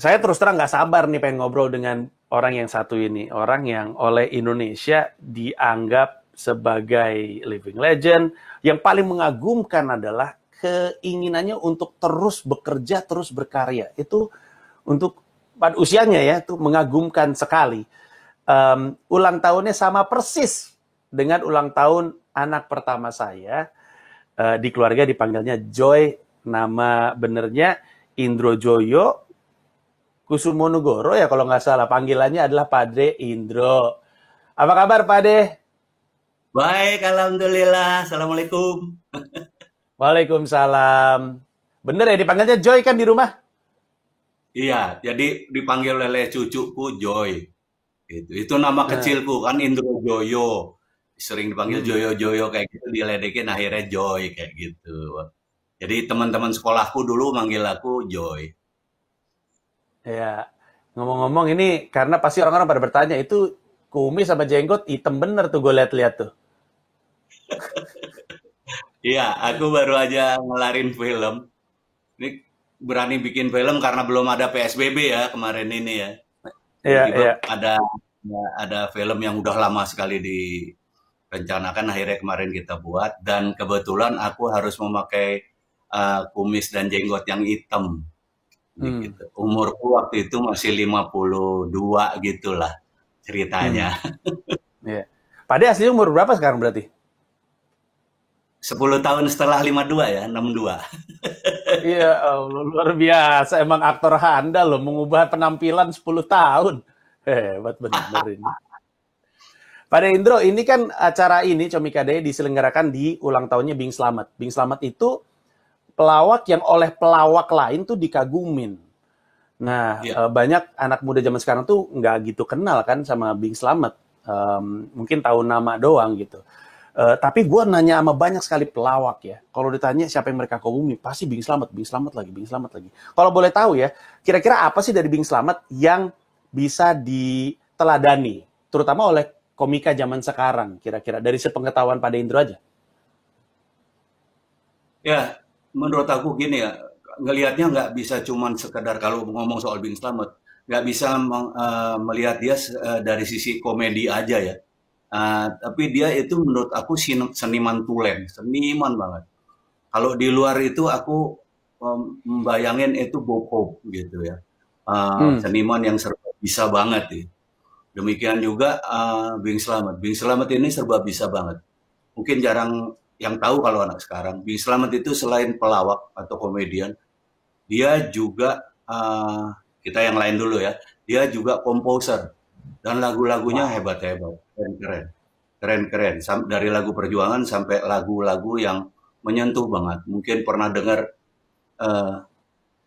saya terus terang nggak sabar nih pengen ngobrol dengan orang yang satu ini. Orang yang oleh Indonesia dianggap sebagai living legend. Yang paling mengagumkan adalah keinginannya untuk terus bekerja, terus berkarya. Itu untuk pada usianya ya, itu mengagumkan sekali. Ulang tahunnya sama persis dengan ulang tahun anak pertama saya. Di keluarga dipanggilnya Joy. Nama benernya Indro Joyo Kusumonogoro ya kalau nggak salah. Panggilannya adalah Padre Indro. Apa kabar Pade? Baik, alhamdulillah. Assalamualaikum. Waalaikumsalam. Bener ya dipanggilnya Joy kan di rumah? Iya, jadi dipanggil oleh cucuku Joy. Itu nama Nah, kecilku kan Indro Joyo. Sering dipanggil hmm, Joyo-Joyo kayak gitu, diledekin akhirnya Joy kayak gitu. Jadi teman-teman sekolahku dulu manggil aku Joy. ya. Ngomong-ngomong ini karena pasti orang-orang pada bertanya itu kumis sama jenggot hitam bener tuh gue lihat-lihat tuh. Iya, aku baru aja ngelarin film. Ini berani bikin film karena belum ada PSBB ya kemarin ini ya. Iya, Tiba-tiba iya. ada film yang udah lama sekali rencanakan akhirnya kemarin kita buat dan kebetulan aku harus memakai kumis dan jenggot yang hitam Hmm, gitu. Umurku waktu itu masih 52 gitulah ceritanya. hmm, iya. Pade aslinya umur berapa sekarang berarti? 10 tahun setelah 52 ya, 62. Iya, Allah, luar biasa. Emang aktor handal loh, mengubah penampilan 10 tahun. Hebat bener ini. Pada Indro, ini kan acara ini, Comikade, diselenggarakan di ulang tahunnya Bing Slamet. Bing Slamet itu pelawak yang oleh pelawak lain tuh dikagumin. Nah, Ya, banyak anak muda zaman sekarang tuh nggak gitu kenal kan sama Bing Slamet. Mungkin tahu nama doang gitu. Tapi gue nanya sama banyak sekali pelawak ya. Kalau ditanya siapa yang mereka kagumi, pasti Bing Slamet lagi, Bing Slamet lagi. Kalau boleh tahu ya, kira-kira apa sih dari Bing Slamet yang bisa diteladani, terutama oleh komika zaman sekarang, kira-kira dari sepengetahuan pada Indro aja. ya, menurut aku gini ya, ngelihatnya nggak bisa cuman sekedar kalau ngomong soal Bing Slamet, nggak bisa melihat dia dari sisi komedi aja ya. Tapi dia itu menurut aku seniman tulen, seniman banget. Kalau di luar itu aku membayangin itu Bob Hope gitu ya. Hmm, Seniman yang serba bisa banget ya. Demikian juga Bing Slamet. Bing Slamet ini serba bisa banget. Mungkin jarang yang tahu kalau anak sekarang. Bing Slamet itu selain pelawak atau komedian, dia juga kita yang lain dulu ya. Dia juga komposer dan lagu-lagunya wow. hebat-hebat, keren-keren. Keren-keren. Dari lagu perjuangan sampai lagu-lagu yang menyentuh banget. Mungkin pernah dengar eh,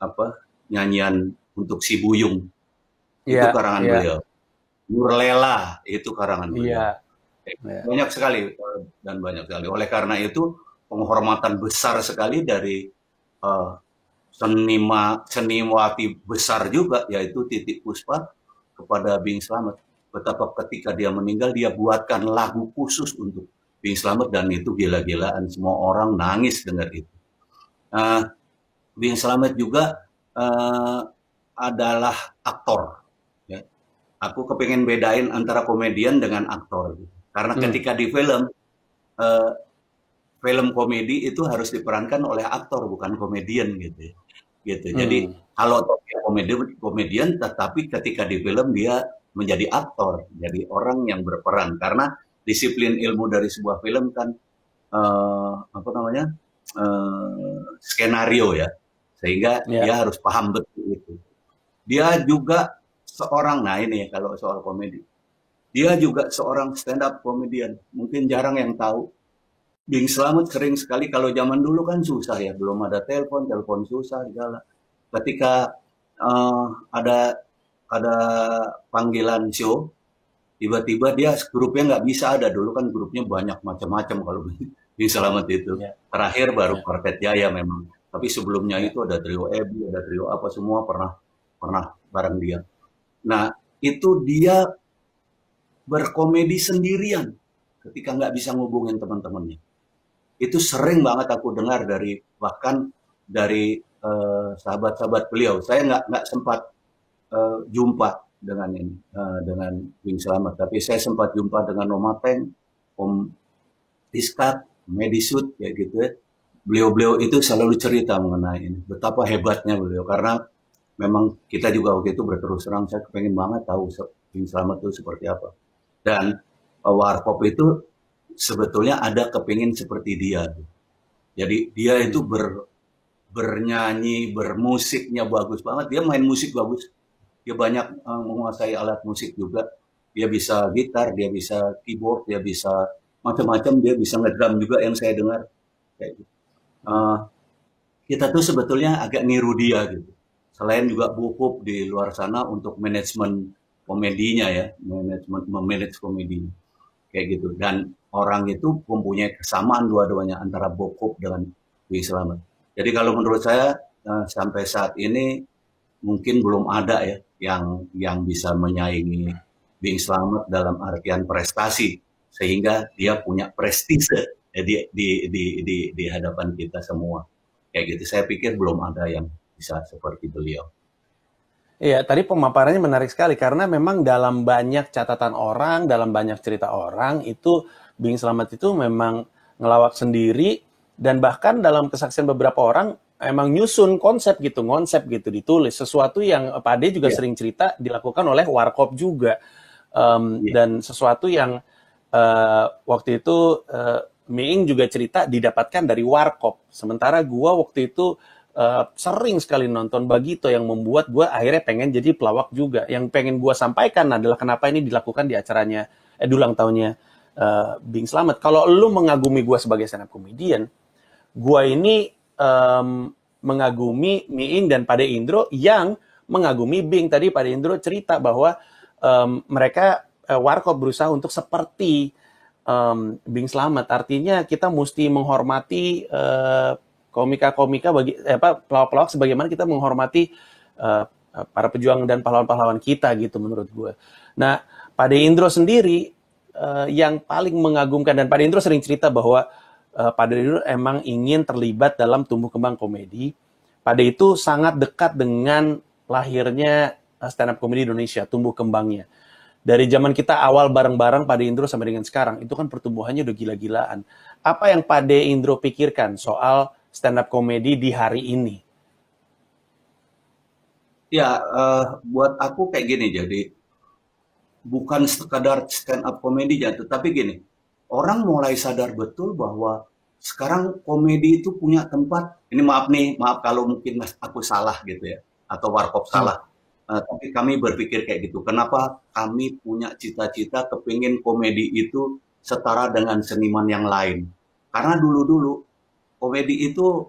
apa nyanyian untuk si Buyung. Itu Iya, karangan iya, beliau. Nurlela itu karangan beliau. iya, iya. Banyak sekali dan banyak sekali. Oleh karena itu penghormatan besar sekali dari eh, seniwati besar juga yaitu Titik Puspa kepada Bing Slamet. Betapa ketika dia meninggal dia buatkan lagu khusus untuk Bing Slamet dan itu gila-gilaan semua orang nangis dengar itu. Uh, Bing Slamet juga uh, adalah aktor. Ya. Aku kepengen bedain antara komedian dengan aktor. Karena Hmm, ketika di uh, film komedi itu harus diperankan oleh aktor bukan komedian gitu. Gitu. Jadi hmm. kalau dia komedian, tetapi ketika di film dia menjadi aktor, jadi orang yang berperan karena disiplin ilmu dari sebuah film kan apa namanya skenario ya, sehingga dia Ya. harus paham betul itu. Dia juga seorang, nah ini kalau soal komedi, dia juga seorang stand up komedian. Mungkin jarang yang tahu. Bing Slamet sering sekali kalau zaman dulu kan susah ya, belum ada telepon, telepon susah segala. Ketika ada panggilan show, tiba-tiba dia grupnya nggak bisa ada dulu kan grupnya banyak macam-macam kalau Bing Slamet itu. Ya, Terakhir baru ya, Quartet Jaya memang. Tapi sebelumnya ya. itu ada trio Ebi, ada trio apa semua pernah pernah bareng dia. Nah itu dia berkomedi sendirian ketika nggak bisa ngubungin teman-temannya. Itu sering banget aku dengar dari bahkan dari sahabat-sahabat beliau. Saya nggak sempat jumpa dengan ini, dengan Bing Slamet. Tapi saya sempat jumpa dengan Om Ateng, Om Tiskat, Medisut, ya gitu ya. Beliau-beliau itu selalu cerita mengenai ini, betapa hebatnya beliau. Karena memang kita juga waktu itu berterus terang, saya pengen banget tahu Bing Slamet itu seperti apa. Dan Warkop itu sebetulnya ada kepingin seperti dia. Jadi dia itu bernyanyi, bermusiknya bagus banget. Dia main musik bagus. Dia banyak menguasai alat musik juga. Dia bisa gitar, dia bisa keyboard, dia bisa macam-macam. Dia bisa ngedrum juga yang saya dengar. Kayak gitu. Kita tuh sebetulnya agak niru dia gitu. Selain juga Bokop di luar sana untuk manajemen komedinya ya, memanage komedinya kayak gitu. Dan orang itu mempunyai kesamaan dua-duanya antara Bokop dengan Bing Slamet. Jadi kalau menurut saya sampai saat ini mungkin belum ada ya yang bisa menyaingi Bing Slamet dalam artian prestasi sehingga dia punya prestise di hadapan kita semua. Kayak gitu. Saya pikir belum ada yang bisa seperti beliau. Iya, tadi pemaparannya menarik sekali karena memang dalam banyak catatan orang, dalam banyak cerita orang, itu Bing Slamet itu memang ngelawak sendiri dan bahkan dalam kesaksian beberapa orang emang nyusun konsep gitu ditulis sesuatu yang Pak Ade juga sering cerita dilakukan oleh Warkop juga. Dan sesuatu yang waktu itu Miing juga cerita didapatkan dari Warkop. Sementara gua waktu itu sering sekali nonton Bagito yang membuat gue akhirnya pengen jadi pelawak juga. Yang pengen gue sampaikan adalah kenapa ini dilakukan di acaranya di ulang tahunnya Bing Slamet. Kalau lu mengagumi gue sebagai stand up comedian, gue ini mengagumi Miing dan Pade Indro yang mengagumi Bing. Tadi Pade Indro cerita bahwa mereka Warkop berusaha untuk seperti Bing Slamet. Artinya kita mesti menghormati komika-komika pelawak-pelawak sebagaimana kita menghormati para pejuang dan pahlawan-pahlawan kita gitu menurut gue. Nah, Pade Indro sendiri yang paling mengagumkan dan Pade Indro sering cerita bahwa Pade Indro emang ingin terlibat dalam tumbuh kembang komedi. Pade itu sangat dekat dengan lahirnya stand up comedy Indonesia, tumbuh kembangnya. Dari zaman kita awal bareng-bareng Pade Indro sampai dengan sekarang, itu kan pertumbuhannya udah gila-gilaan. Apa yang Pade Indro pikirkan soal stand up comedy di hari ini? Ya, buat aku kayak gini, jadi bukan sekadar stand up comedy ya, tetapi gini, orang mulai sadar betul bahwa sekarang komedi itu punya tempat. Ini maaf nih, maaf kalau mungkin aku salah gitu ya, atau Warkop salah. Tapi kami berpikir kayak gitu. Kenapa kami punya cita-cita kepingin komedi itu setara dengan seniman yang lain? Karena dulu-dulu komedi itu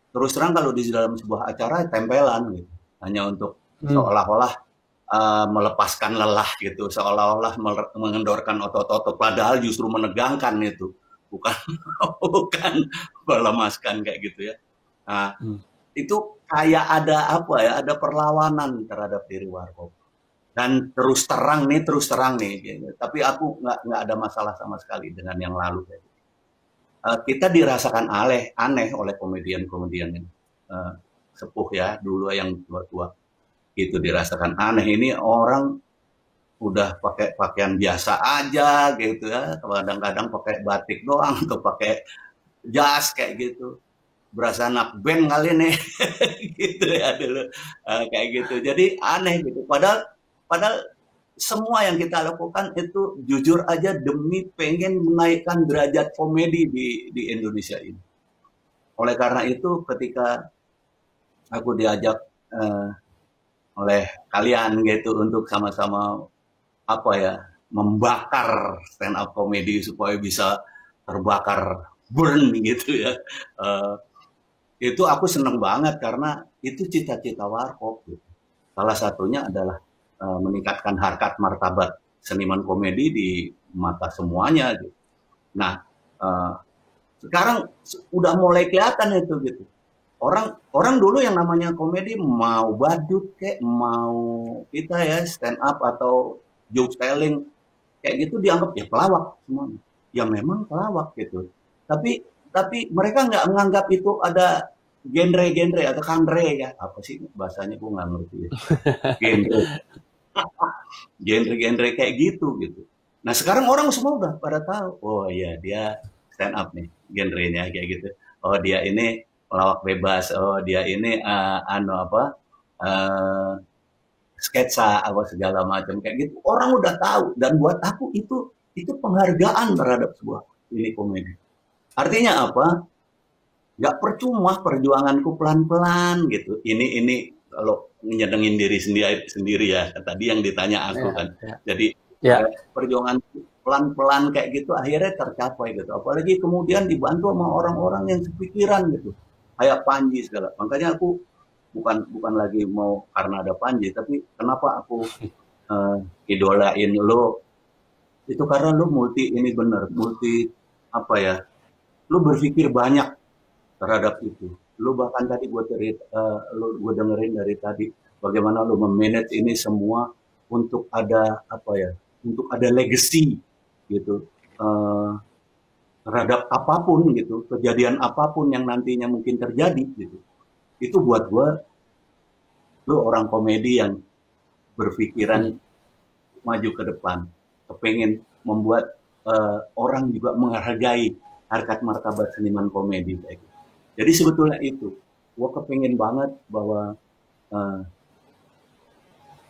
terus terang kalau di dalam sebuah acara tempelan gitu, hanya untuk seolah-olah melepaskan lelah gitu, seolah-olah mengendorkan otot-otot, padahal justru menegangkan itu, bukan bukan melemaskan kayak gitu ya. Nah, itu kayak ada apa ya, ada perlawanan terhadap diri Warkop. Dan terus terang nih, gitu. Tapi aku nggak ada masalah sama sekali dengan yang lalu. Kita dirasakan aneh oleh komedian-komedian yang sepuh ya, dulu yang tua-tua. Itu dirasakan aneh, ini orang udah pakai pakaian biasa aja gitu ya, kadang-kadang pakai batik doang atau pakai jas kayak gitu. Berasa anak band kali nih gitu ya dulu kayak gitu. Jadi aneh gitu. Padahal semua yang kita lakukan itu jujur aja demi pengen menaikkan derajat komedi di Indonesia ini. Oleh karena itu ketika aku diajak oleh kalian gitu untuk sama-sama apa ya, membakar stand up comedy supaya bisa terbakar burn gitu ya. Itu aku seneng banget karena itu cita-cita Warkop gitu. Salah satunya adalah meningkatkan harkat martabat seniman komedi di mata semuanya gitu. Nah, sekarang udah mulai kelihatan itu gitu. Orang dulu yang namanya komedi mau badut kayak mau kita ya stand up atau joke telling kayak gitu dianggap ya pelawak semuanya. Ya memang pelawak gitu. Tapi mereka nggak menganggap itu ada genre atau genre ya, apa sih bahasanya gue nggak ngerti ya. Genre, genre kayak gitu. Nah sekarang orang semua udah pada tahu, oh iya dia stand up nih, genrenya kayak gitu. Oh dia ini pelawak bebas, oh dia ini anu apa, eh, sketsa apa segala macam kayak gitu. Orang udah tahu dan buat aku itu penghargaan terhadap sebuah ini komedi. Artinya apa? Nggak percuma perjuanganku pelan-pelan gitu. Ini kalau nyenengin diri sendiri sendiri ya. Tadi yang ditanya aku Ya, kan. ya, Jadi ya. perjuangan pelan-pelan kayak gitu akhirnya tercapai gitu. Apalagi kemudian dibantu sama orang-orang yang sepikiran gitu. Kayak Panji segala. Makanya aku bukan lagi mau karena ada Panji, tapi kenapa aku eh, idolain lo itu karena lo multi ini bener, multi apa ya? Lo berpikir banyak terhadap itu. Lu bahkan tadi gue dengerin dari tadi bagaimana lu memanage ini semua untuk ada apa ya, untuk ada legacy gitu eh, terhadap apapun gitu, kejadian apapun yang nantinya mungkin terjadi gitu. Itu buat gue, lu orang komedi yang berpikiran Hmm. maju ke depan, kepengen membuat orang juga menghargai harkat martabat seniman komedi kayak gitu. Jadi sebetulnya itu, gue kepengen banget bahwa uh,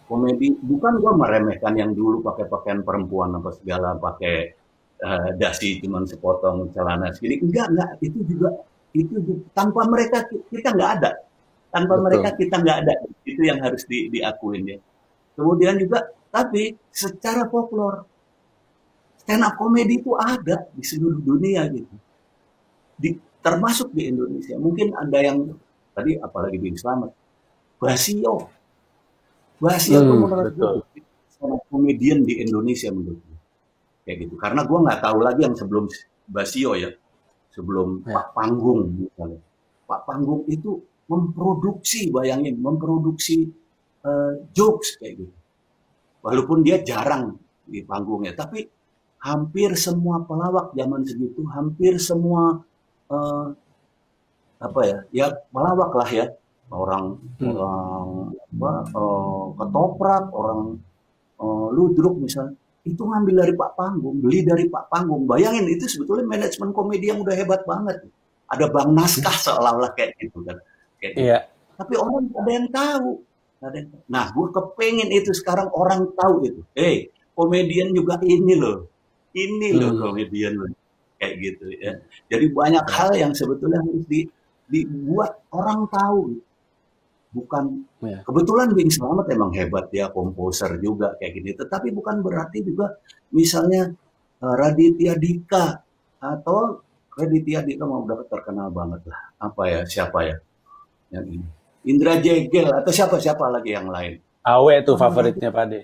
komedi bukan gue meremehkan yang dulu pakai pakaian perempuan apa segala, pakai dasi cuman sepotong celana segini, enggak itu juga, tanpa mereka kita nggak ada, tanpa mereka Betul. kita nggak ada, itu yang harus diakuin ya. Kemudian juga tapi secara folklore stand up komedi itu ada di seluruh dunia gitu, termasuk di Indonesia. Mungkin ada yang tadi apalagi di Islam, Basio. Basio tuh Hmm, menurut gue betul. sama komedian di Indonesia menurut gue. Kayak gitu. Karena gue nggak tahu lagi yang sebelum Basio ya. Sebelum Pak Ya. Panggung misalnya. Pak Panggung itu memproduksi, bayangin, memproduksi jokes kayak gitu. Walaupun dia jarang di panggungnya. Tapi hampir semua pelawak zaman segitu, hampir semua eh, apa ya, ya melawak lah ya, orang Hmm. orang apa ketoprak, orang ludruk misalnya, itu ngambil dari Pak Panggung, beli dari Pak Panggung. Bayangin itu sebetulnya manajemen komedi yang udah hebat banget. Ada Bang Naskah seolah-olah kayak gitu kan, kayak gitu. Iya. Tapi orang nggak ada yang tahu. Nah, gue kepengen itu sekarang orang tahu itu. Komedian juga ini loh Hmm. komedian loh, kayak gitu ya. Jadi banyak Ya. hal yang sebetulnya harus dibuat orang tahu. Bukan Ya. kebetulan Bing Slamet emang hebat ya, komposer juga kayak gini. Tetapi bukan berarti juga misalnya Raditya Dika atau Raditya Dika mau udah terkenal banget lah. Apa ya, siapa ya yang ini? Indra Jegel atau siapa-siapa lagi yang lain. Awe tuh Bukan berarti, favoritnya Pade.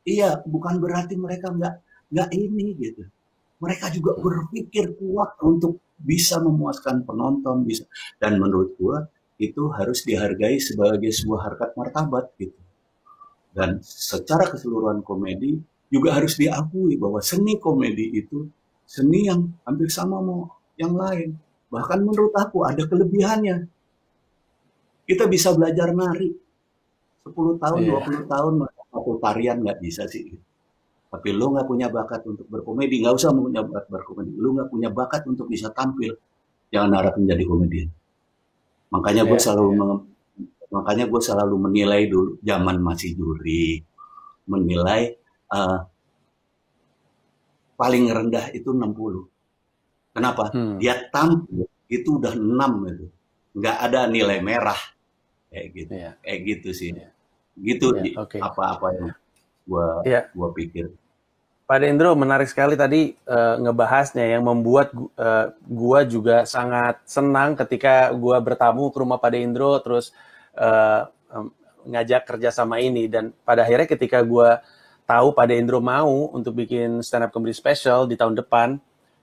iya, bukan berarti mereka nggak ini gitu. Mereka juga Hmm. berpikir kuat untuk bisa memuaskan penonton, bisa. Dan menurut gua itu harus dihargai sebagai sebuah harkat martabat gitu. Dan secara keseluruhan komedi juga harus diakui bahwa seni komedi itu seni yang hampir sama mau yang lain. Bahkan menurut aku ada kelebihannya. Kita bisa belajar nari 10 tahun, Iya. 20 tahun, satu tarian nggak bisa sih. Tapi lo nggak punya bakat untuk berkomedi, nggak usah punya bakat berkomedi. Lo nggak punya bakat untuk bisa tampil, jangan harap menjadi komedian. Makanya gue Iya. selalu Iya. makanya gue selalu menilai dulu zaman masih juri, menilai uh, paling rendah itu 60. Kenapa? Hmm. Dia tampil itu udah 6 itu. Nggak ada nilai Iya. merah kayak gitu. Iya. Kayak gitu sih. Iya. Gitu Iya. Oke. apa-apa yang gua Iya. gua pikir. Pak Dendro, menarik sekali tadi ngebahasnya yang membuat gua juga sangat senang ketika gua bertamu ke rumah Pak Dendro terus eh, em, ngajak kerja sama ini dan pada akhirnya ketika gua tahu Pak Dendro mau untuk bikin stand up comedy special di tahun depan,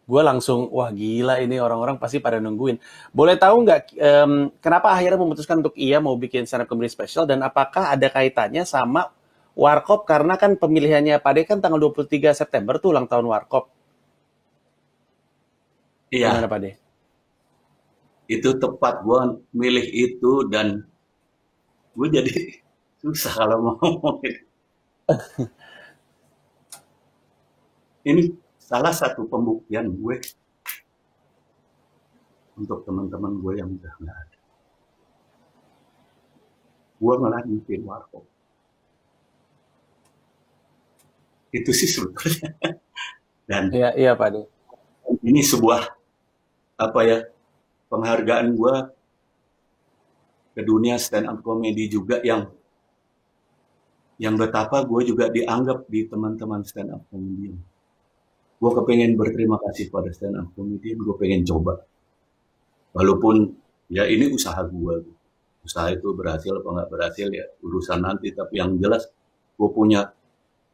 gua langsung wah gila ini orang-orang pasti pada nungguin. Boleh tahu nggak kenapa akhirnya memutuskan untuk iya mau bikin stand up comedy special dan apakah ada kaitannya sama Warkop karena kan pemilihannya Pade kan tanggal 23 September tuh ulang tahun Warkop. Gimana Iya, Pade? itu tepat gue milih itu, dan gue jadi susah kalau mau ngomongin. Ini salah satu pembuktian gue untuk teman-teman gue yang udah nggak ada. Gue ngelanjutin warkop. Itu sih sebetulnya. Dan Iya Pak De. ini sebuah apa ya, penghargaan gue ke dunia stand up comedy juga, yang betapa gue juga dianggap di teman-teman stand up comedian. Gue kepengen berterima kasih pada stand up comedian, gue pengen coba. Walaupun ya ini usaha gue. Usaha itu berhasil apa nggak berhasil ya urusan nanti. Tapi yang jelas gue punya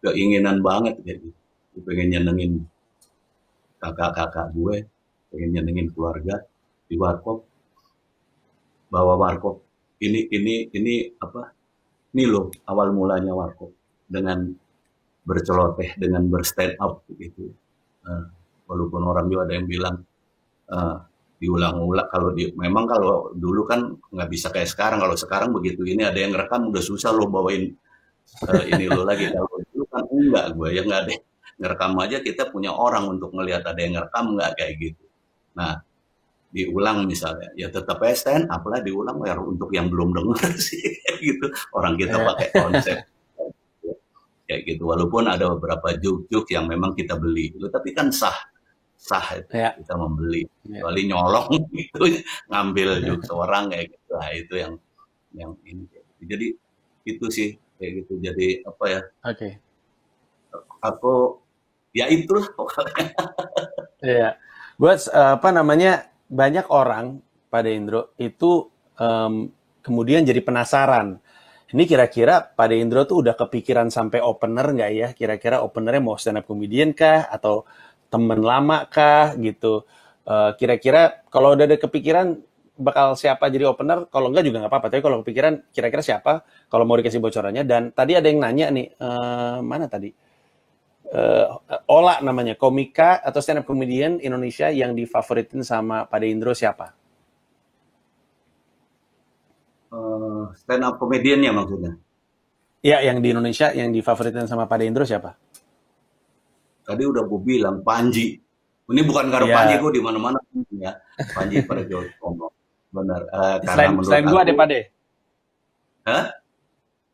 keinginan banget kayak gitu. Gue pengen nyenengin kakak-kakak gue, pengen nyenengin keluarga di warkop. Bahwa warkop ini apa? Ini loh awal mulanya warkop, dengan berceloteh, dengan berstand up gitu. Walaupun orang juga ada yang bilang diulang-ulang, memang kalau dulu kan nggak bisa kayak sekarang. Kalau sekarang begitu ini ada yang rekam udah susah lo bawain ini lo lagi. Kalau dulu kan enggak, gue ya nggak ada yang ngerekam aja, kita punya orang untuk ngelihat ada yang ngerekam nggak kayak gitu. Nah, diulang misalnya, ya tetap aja stand up lah diulang ya, untuk yang belum dengar sih kayak gitu. Orang kita pakai konsep kayak gitu. Walaupun ada beberapa joke-joke yang memang kita beli gitu, tapi kan sah itu kita membeli. Kecuali nyolong gitu, ngambil joke seorang kayak gitu. Nah, itu yang ini. Jadi itu sih kayak gitu. Jadi apa ya? Oke. Aku ya itulah pokoknya. Iya. Buat apa namanya, banyak orang pada Indro itu kemudian jadi penasaran. Ini kira-kira pada Indro tuh udah kepikiran sampai opener nggak ya? Kira-kira openernya mau stand up comedian kah? Atau temen lama kah? Gitu. Kira-kira kalau udah ada kepikiran bakal siapa jadi opener? Kalau enggak juga nggak apa-apa. Tapi kalau kepikiran kira-kira siapa? Kalau mau dikasih bocorannya. Dan tadi ada yang nanya nih, mana tadi? Ola namanya, komika atau stand up comedian Indonesia yang difavoritin sama Pak Indro siapa? Stand up comedian ya maksudnya? Ya, yang di Indonesia yang difavoritin sama Pak Indro siapa? Tadi udah gue bilang Panji. Ini bukan karena Panji, gue di mana-mana ya. Panji pada jauh ngomong. Benar. Karena selain gue deh Pak De. Hah?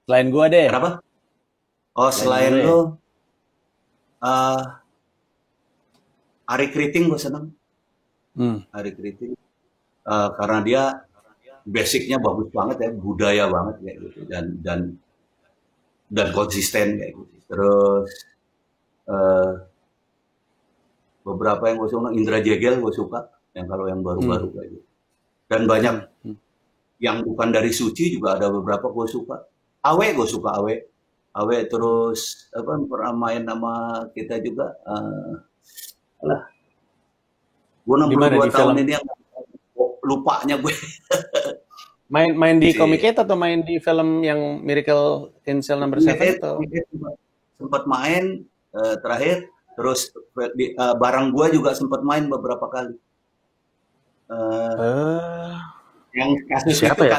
Selain gue deh. Kenapa? Oh, selain lu, Ari Kriting gue seneng. Ari Kriting. Karena dia basicnya bagus banget ya, budaya banget kayak gitu, dan konsisten kayak gitu. Terus beberapa yang gue suka, Indra Jegel gue suka, yang kalau yang baru-baru kayak gitu. Dan banyak yang bukan dari Suci juga ada beberapa gue suka. Awe gue suka Awe terus apa, pernah main nama kita juga. Gue 62 tahun ini yang lupanya gue. Main di Comicate atau main di film yang Miracle in Cell Number 7 atau? Sempat main terakhir, terus barang gue juga sempat main beberapa kali. Yang kasus itu ya?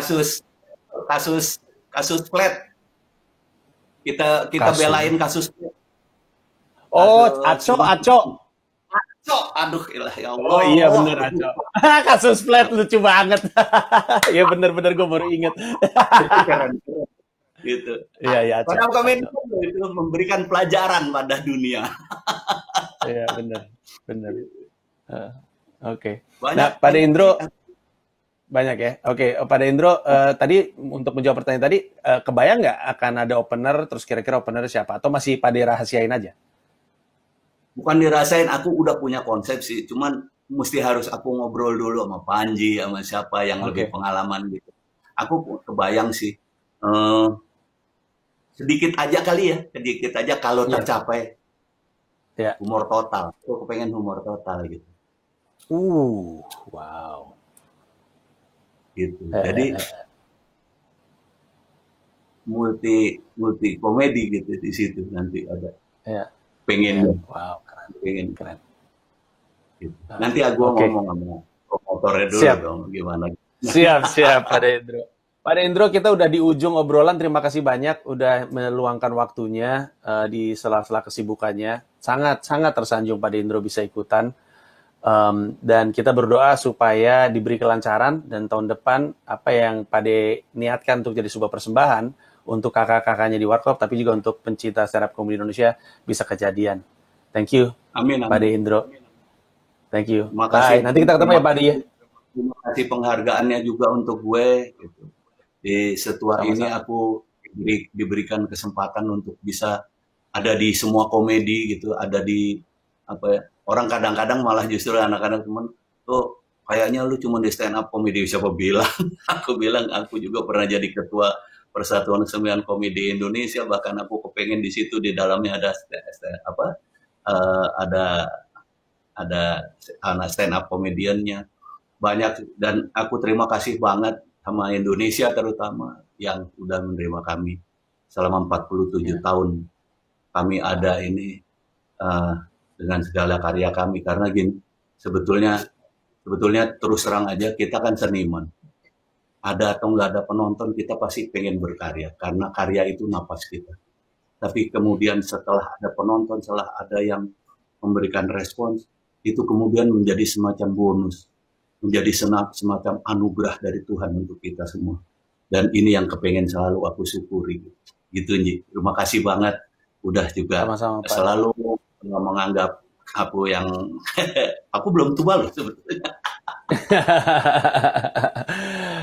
kasus flat. Kita belain kasus. Oh, Aco. Aduh, ya Allah. Oh iya bener Aco. Kasus flat lucu banget. Ya bener-bener gue baru inget. Gitu. Iya Aco. Karena kami itu memberikan pelajaran pada dunia. Iya bener. Oke. Nah, pada Indro banyak ya. Oke, pada Indro tadi untuk menjawab pertanyaan tadi, kebayang nggak akan ada opener, terus kira-kira opener siapa? Atau masih pada rahasiain aja? Bukan dirasain, aku udah punya konsep sih, cuman mesti harus aku ngobrol dulu sama Panji, sama siapa yang lebih pengalaman gitu. Aku kebayang sih, sedikit aja kalau tercapai humor total. Aku kepengen humor total gitu. Wow. Gitu. Jadi multi komedi gitu di situ nanti ada. Pengen. Wow, keren. Gitu. Nanti aku ngomong sama motornya dulu Siap. dong, gimana? Siap, Pak Dendro. Pak Dendro, kita udah di ujung obrolan. Terima kasih banyak udah meluangkan waktunya di sela-sela kesibukannya. Sangat tersanjung Pak Dendro bisa ikutan. Dan kita berdoa supaya diberi kelancaran dan tahun depan apa yang Pak De niatkan untuk jadi sebuah persembahan untuk kakak-kakaknya di Warkop, tapi juga untuk pencinta stand up comedy Indonesia bisa kejadian. Thank you, Amin, Pak amin. Dendro. Thank you. Terima Bye. kasih. Nanti kita ketemu ya, Pak De. Terima kasih penghargaannya juga untuk gue. Gitu. Di setua ini Sama-sama. aku diberikan kesempatan untuk bisa ada di semua komedi gitu, ada di apa ya? Orang kadang-kadang malah justru anak-anak teman tuh kayaknya lu cuma di stand up komedi, siapa bilang? Aku bilang aku juga pernah jadi ketua Persatuan Kesenian Komedi Indonesia, bahkan aku kepengen di situ di dalamnya ada ada anak stand up komediannya banyak, dan aku terima kasih banget sama Indonesia terutama yang sudah menerima kami selama 47 tahun kami ada ini, dengan segala karya kami, karena gini, sebetulnya terus terang aja kita kan seniman, ada atau nggak ada penonton kita pasti pengen berkarya karena karya itu napas kita. Tapi kemudian setelah ada penonton, setelah ada yang memberikan respons, itu kemudian menjadi semacam bonus, menjadi semacam anugerah dari Tuhan untuk kita semua. Dan ini yang kepengen selalu aku syukuri. Gitu, Nji. Terima kasih banget. Udah juga Sama-sama, Pak. selalu menganggap aku yang... aku belum tua loh sebetulnya.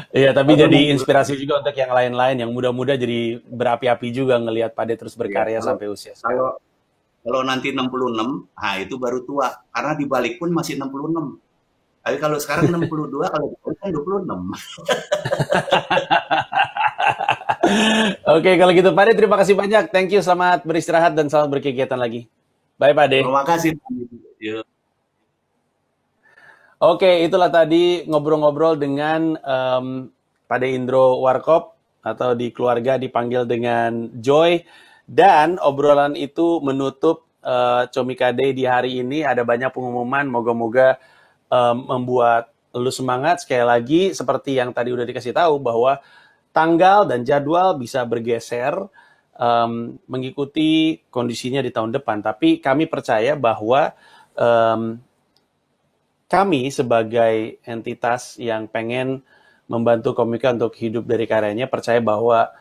Iya, tapi jadi inspirasi juga untuk yang lain-lain, yang muda-muda jadi berapi-api juga ngelihat Pak De terus berkarya sampai usia. Kalau nanti 66, nah itu baru tua. Karena di balik pun masih 66. Tapi kalau sekarang 62, kalau kan 26. Oke, kalau gitu Pak De, terima kasih banyak. Thank you, selamat beristirahat dan selamat berkegiatan lagi. Bye, Pak De. Terima kasih. Yuk. Oke, itulah tadi ngobrol-ngobrol dengan Pak De Indro Warkop, atau di keluarga dipanggil dengan Joy. Dan obrolan itu menutup Comika Day di hari ini. Ada banyak pengumuman, moga-moga membuat lu semangat. Sekali lagi, seperti yang tadi udah dikasih tahu, bahwa tanggal dan jadwal bisa bergeser mengikuti kondisinya di tahun depan. Tapi kami percaya bahwa kami sebagai entitas yang pengen membantu komika untuk hidup dari karyanya, percaya bahwa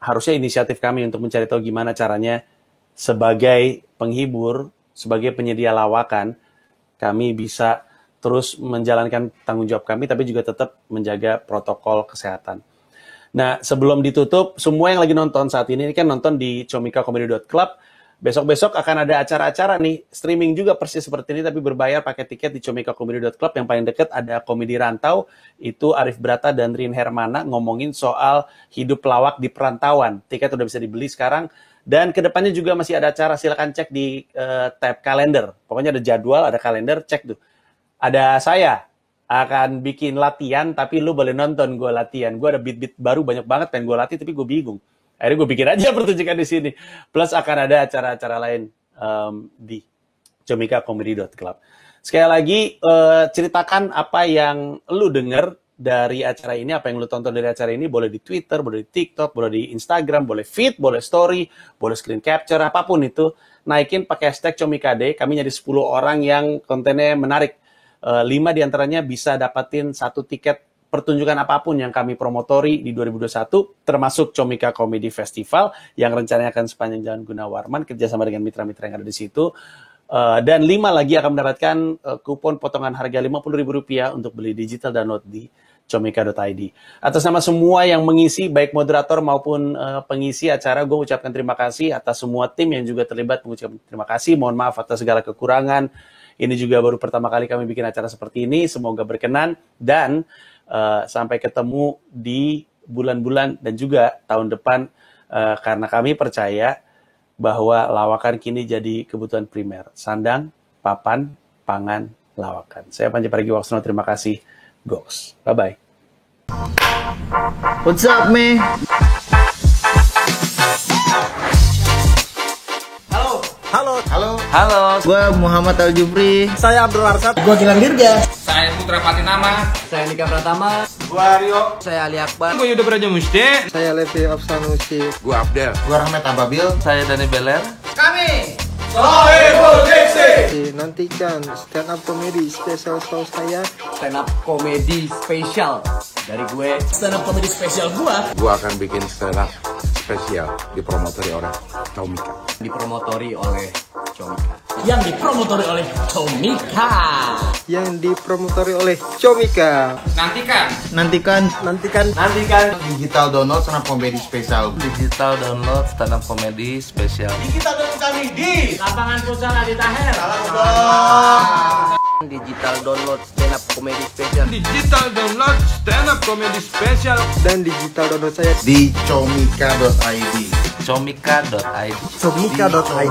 harusnya inisiatif kami untuk mencari tahu gimana caranya sebagai penghibur, sebagai penyedia lawakan, kami bisa terus menjalankan tanggung jawab kami, tapi juga tetap menjaga protokol kesehatan. Nah, sebelum ditutup, semua yang lagi nonton saat ini kan nonton di comicacomedy.club. Besok-besok akan ada acara-acara nih, streaming juga persis seperti ini, tapi berbayar pakai tiket di comicacomedy.club. Yang paling dekat ada Komedi Rantau, itu Arif Brata dan Rin Hermana ngomongin soal hidup pelawak di perantauan. Tiket udah bisa dibeli sekarang. Dan kedepannya juga masih ada acara, silakan cek di tab kalender. Pokoknya ada jadwal, ada kalender, cek tuh. Ada saya akan bikin latihan, tapi lu boleh nonton gue latihan. Gue ada beat-beat baru banyak banget pengen gue latih, tapi gue bingung. Akhirnya gue bikin aja pertunjukan di sini. Plus akan ada acara-acara lain di comicacomedy.club. Sekali lagi, ceritakan apa yang lu denger dari acara ini, apa yang lu tonton dari acara ini, boleh di Twitter, boleh di TikTok, boleh di Instagram, boleh feed, boleh story, boleh screen capture, apapun itu. Naikin pakai hashtag Comikade, kami nyari 10 orang yang kontennya menarik. 5 diantaranya bisa dapatin 1 tiket pertunjukan apapun yang kami promotori di 2021, termasuk Comika Comedy Festival yang rencananya akan sepanjang Jalan Gunawarman, kerjasama dengan mitra-mitra yang ada di situ. Dan 5 lagi akan mendapatkan kupon potongan harga Rp50.000 untuk beli digital download di comika.id. Atas nama semua yang mengisi, baik moderator maupun pengisi acara, gue ucapkan terima kasih. Atas semua tim yang juga terlibat, mengucapkan terima kasih. Mohon maaf atas segala kekurangan. Ini juga baru pertama kali kami bikin acara seperti ini. Semoga berkenan. Dan sampai ketemu di bulan-bulan dan juga tahun depan. Karena kami percaya bahwa lawakan kini jadi kebutuhan primer. Sandang, papan, pangan, lawakan. Saya Panji Pragiwaksono, terima kasih. Goks. Bye-bye. What's up, man? Halo Halo. Gua Muhammad Al-Jufri. Saya Abdul Arsad. Gua Gilang Dirga. Saya Putra Patinama. Saya Nika Pratama. Gua Rio. Saya Ali Akbar. Gue Yuda Braja Musti. Saya Levi Afsanusi. Gue Abdel. Gua Rahmat Ababil. Saya Dani Beler. Kami Nantikan stand up comedy spesial show saya. stand up komedi spesial dari gue. Stand up komedi spesial Gua akan bikin stand up spesial dipromotori oleh Comika. dipromotori oleh Comika. Yang dipromotori oleh Comika. Yang dipromotori oleh Comika. Nantikan. Nantikan digital download stand up comedy spesial. Digital download stand up comedy spesial. Kita download kami di Lapangan Futsal Adi Taher. digital download stand up komedi spesial. Digital download stand up comedy spesial. Dan digital download saya Di comika.id. Comika.id. comika.id.